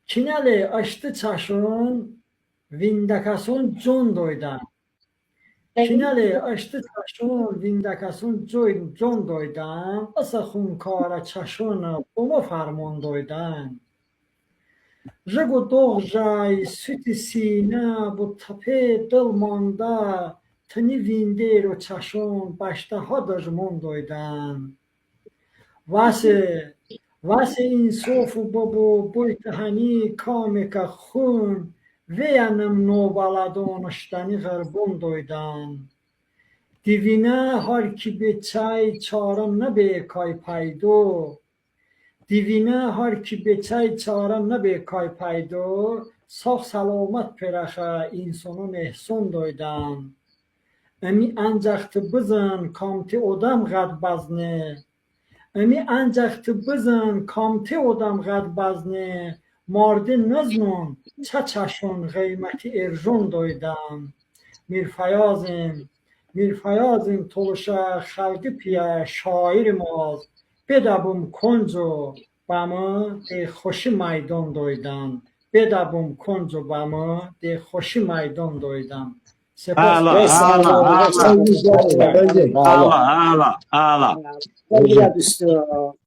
Kineli açtı çaşın, vindakasın con doydan. Kineli açtı çaşın, vindakasın con doydan. Asa xunkara çaşın, buma farmon doydan. Жигу догжай, sütü sine bu tape dılmanda, tını vindir o çaşın başta hadajmon doydan. Vase واسه این صوف و بابو بویتهانی کامکا خون وینم نوبالادونشتنی غربون دویدن دیوینه هر کی به چای چارم نبه کای پایدو دیوینه هر کی به چای چارم نبه کای پایدو ساخ سلامت پرخه اینسانون احسون دویدن امی انجخت بزن کامتی odam قد بزنه امی انجخت بزن کامته odam قد بزنه مارده نزنون چشون قیمتی ارژون دویدم میرفیازم تلوشه خلقی پیه شایر ماز بدبم کنجو بما ده خوشی میدان دویدم بدبم کنجو بما ده خوشی میدان دویدم سپاس Ağla, ağla, ağla, ağla, ağla. Obrigado, senhor.